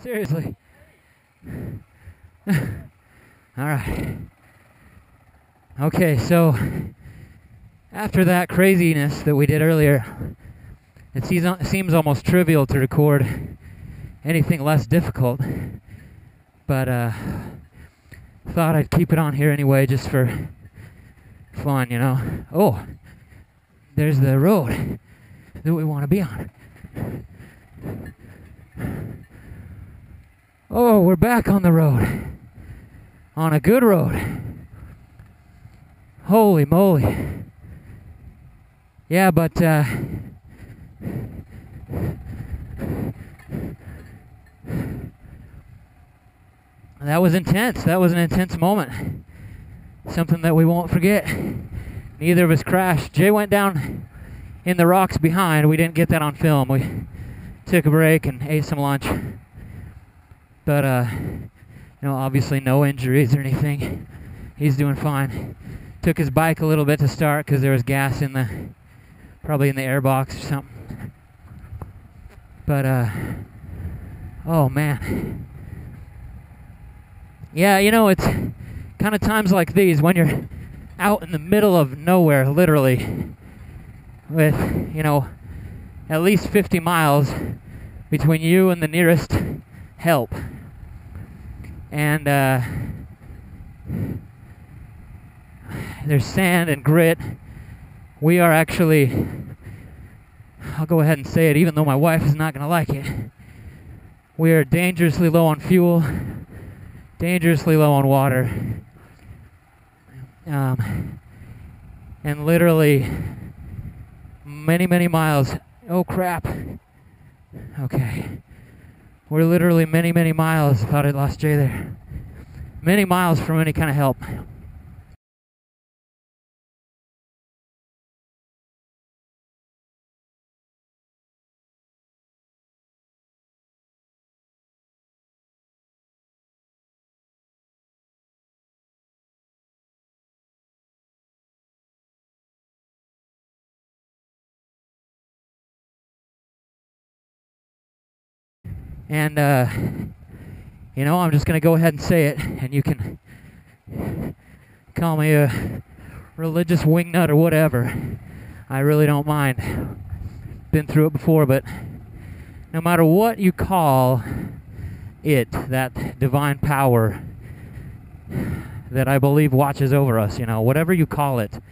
Seriously. Alright. Okay, so after that craziness that we did earlier, it seems almost trivial to record anything less difficult. But thought I'd keep it on here anyway just for fun, you know. Oh, there's the road that we want to be on. Oh, we're back on the road. On a good road. Holy moly. Yeah, but that was intense. That was an intense moment. Something that we won't forget. Neither of us crashed. Jay went down in the rocks behind. We didn't get that on film. We took a break and ate some lunch. But, you know, obviously no injuries or anything. He's doing fine. Took his bike a little bit to start because there was gas in the, probably in the airbox or something. But, oh man. Yeah, you know, it's kind of times like these when you're out in the middle of nowhere, literally, with, you know, at least 50 miles between you and the nearest help. And there's sand and grit. We are actually, I'll go ahead and say it even though my wife is not going to like it, we are dangerously low on fuel, dangerously low on water, and literally many miles. Oh crap. Okay. We're literally many miles. Thought I lost Jay there. Many miles from any kind of help. And, you know, I'm just going to go ahead and say it, and you can call me a religious wingnut or whatever. I really don't mind. Been through it before, but no matter what you call it, that divine power that I believe watches over us, you know, whatever you call it,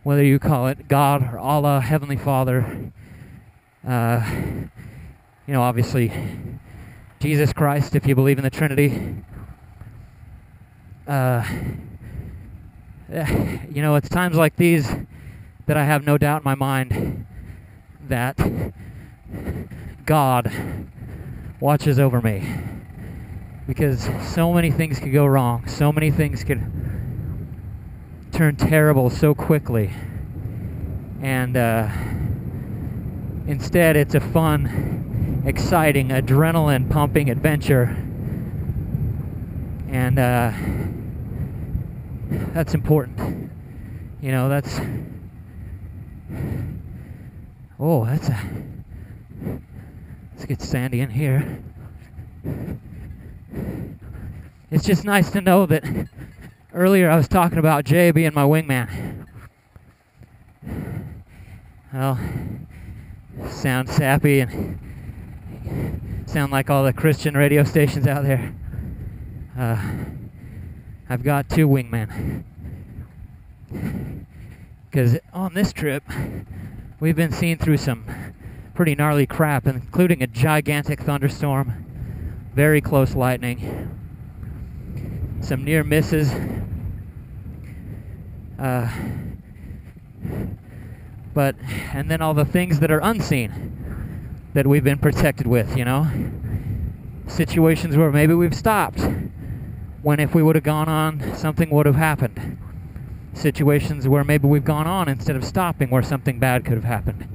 whether you call it God or Allah, Heavenly Father, you know, obviously Jesus Christ, if you believe in the Trinity. You know, it's times like these that I have no doubt in my mind that God watches over me. Because so many things could go wrong. So many things could turn terrible so quickly. And instead, it's a fun, exciting, adrenaline-pumping adventure. And that's important. You know, that's... Oh, that's a... Let's get Sandy in here. It's just nice to know that earlier I was talking about Jay being my wingman. Well, sound sappy and sound like all the Christian radio stations out there. I've got 2 wingmen. Because on this trip, we've been seeing through some pretty gnarly crap, including a gigantic thunderstorm, very close lightning, some near misses, and then all the things that are unseen that we've been protected with, you know? Situations where maybe we've stopped, when if we would have gone on, something would have happened. Situations where maybe we've gone on instead of stopping, where something bad could have happened.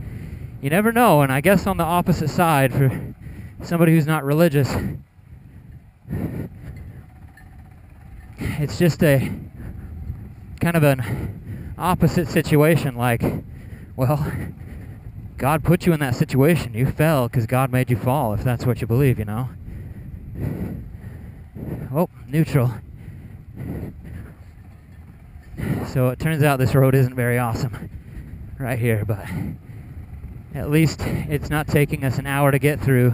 You never know, and I guess on the opposite side, for somebody who's not religious, it's just a kind of an opposite situation, like, well, God put you in that situation. You fell because God made you fall, if that's what you believe, you know? Oh, neutral. So it turns out this road isn't very awesome right here, but at least it's not taking us an hour to get through.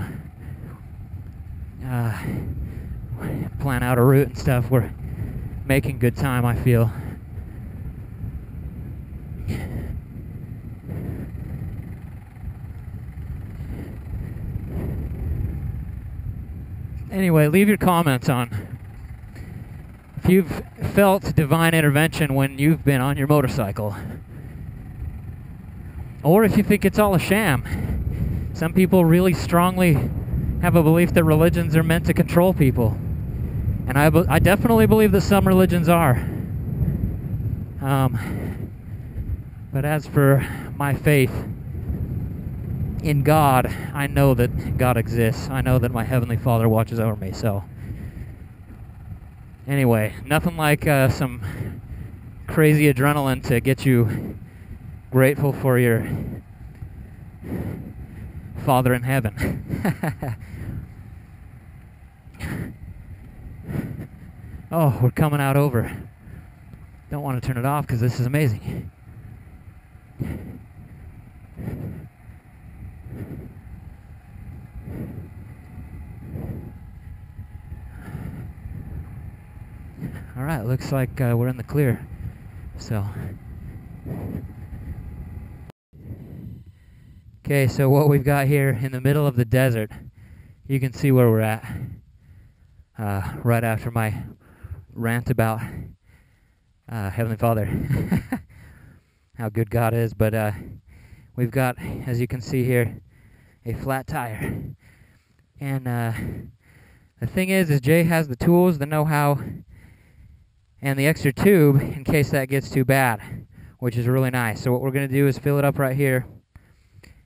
Plan out a route and stuff. We're making good time, I feel. Anyway, leave your comments on if you've felt divine intervention when you've been on your motorcycle, or if you think it's all a sham. Some people really strongly have a belief that religions are meant to control people, and I definitely believe that some religions are. But as for my faith in God, I know that God exists. I know that my Heavenly Father watches over me. So anyway, nothing like some crazy adrenaline to get you grateful for your Father in heaven. Oh, we're coming out over. Don't want to turn it off because this is amazing. All right, looks like we're in the clear. So, okay, so what we've got here in the middle of the desert, you can see where we're at. Right after my rant about Heavenly Father, how good God is, but we've got, as you can see here, a flat tire. And the thing is Jay has the tools, the know-how, and the extra tube in case that gets too bad, which is really nice. So what we're going to do is fill it up right here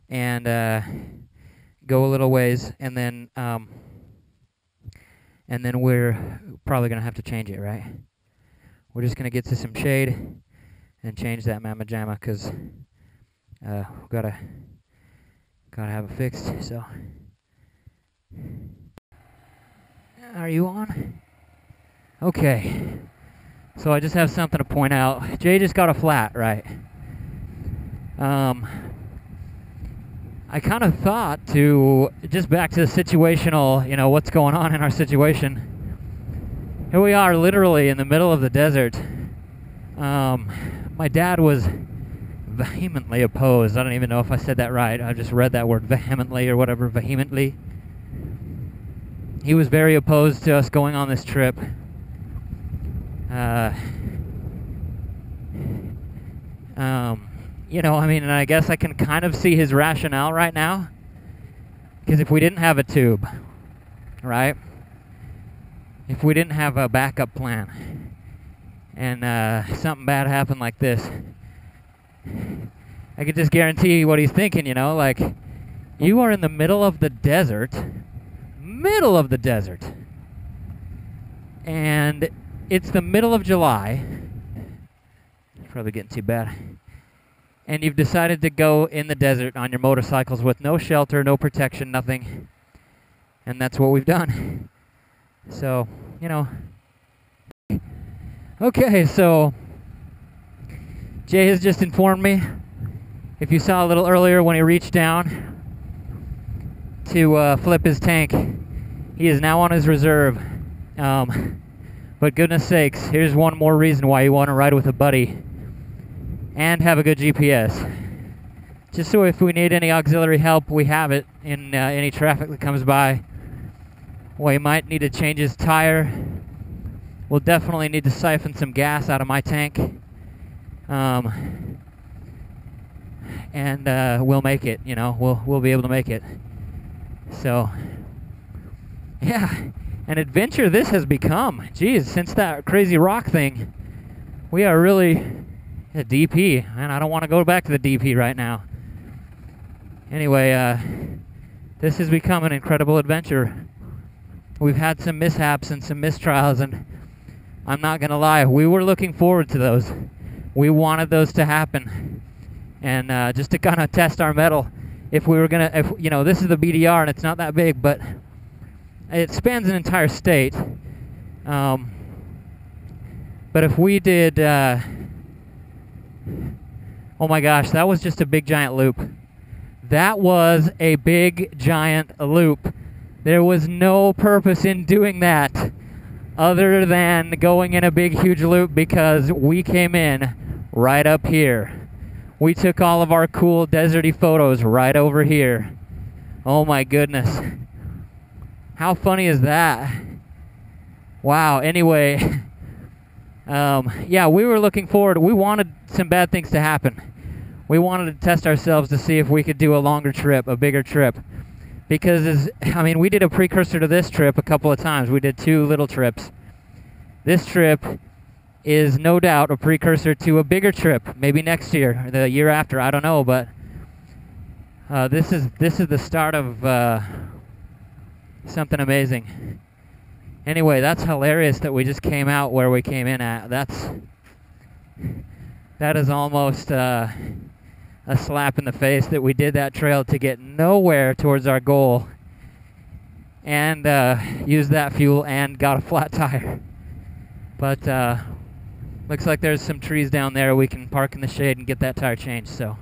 and go a little ways, and then we're probably going to have to change it, right? We're just going to get to some shade and change that mamma jamma because we've gotta have it fixed. So, are you on? Okay. So I just have something to point out. Jay just got a flat, right? I kind of thought to, just back to the situational, you know, what's going on in our situation. Here we are literally in the middle of the desert. My dad was vehemently opposed. I don't even know if I said that right. I just read that word vehemently or whatever, vehemently. He was very opposed to us going on this trip. You know, I mean, and I guess I can kind of see his rationale right now. Because if we didn't have a tube, right? If we didn't have a backup plan, and something bad happened like this, I could just guarantee what he's thinking, you know, like, you are in the middle of the desert, and it's the middle of July, it's probably getting too bad, and you've decided to go in the desert on your motorcycles with no shelter, no protection, nothing, and that's what we've done. So, you know, okay, so Jay has just informed me, if you saw a little earlier when he reached down to flip his tank, he is now on his reserve. But goodness sakes, here's one more reason why you want to ride with a buddy and have a good GPS. Just so if we need any auxiliary help, we have it in any traffic that comes by. Well, you might need to change his tire. We'll definitely need to siphon some gas out of my tank. And we'll make it, you know, we'll be able to make it. So, yeah, an adventure this has become. Geez, since that crazy rock thing, we are really a DP, and I don't want to go back to the DP right now. Anyway, this has become an incredible adventure. We've had some mishaps and some mistrials, and I'm not going to lie, we were looking forward to those. We wanted those to happen. And just to kind of test our mettle, if we were going to, you know, this is the BDR and it's not that big, but it spans an entire state. But if we did, oh my gosh, that was just a big giant loop. That was a big giant loop. There was no purpose in doing that other than going in a big huge loop because we came in right up here. We took all of our cool deserty photos right over here. Oh my goodness. How funny is that? Wow, anyway, yeah, we were looking forward. We wanted some bad things to happen. We wanted to test ourselves to see if we could do a longer trip, a bigger trip. Because, we did a precursor to this trip a couple of times. We did 2 little trips. This trip is no doubt a precursor to a bigger trip, maybe next year, or the year after, I don't know, but this is the start of something amazing. Anyway, that's hilarious that we just came out where we came in at. That is almost a slap in the face that we did that trail to get nowhere towards our goal and used that fuel and got a flat tire. But looks like there's some trees down there we can park in the shade and get that tire changed. So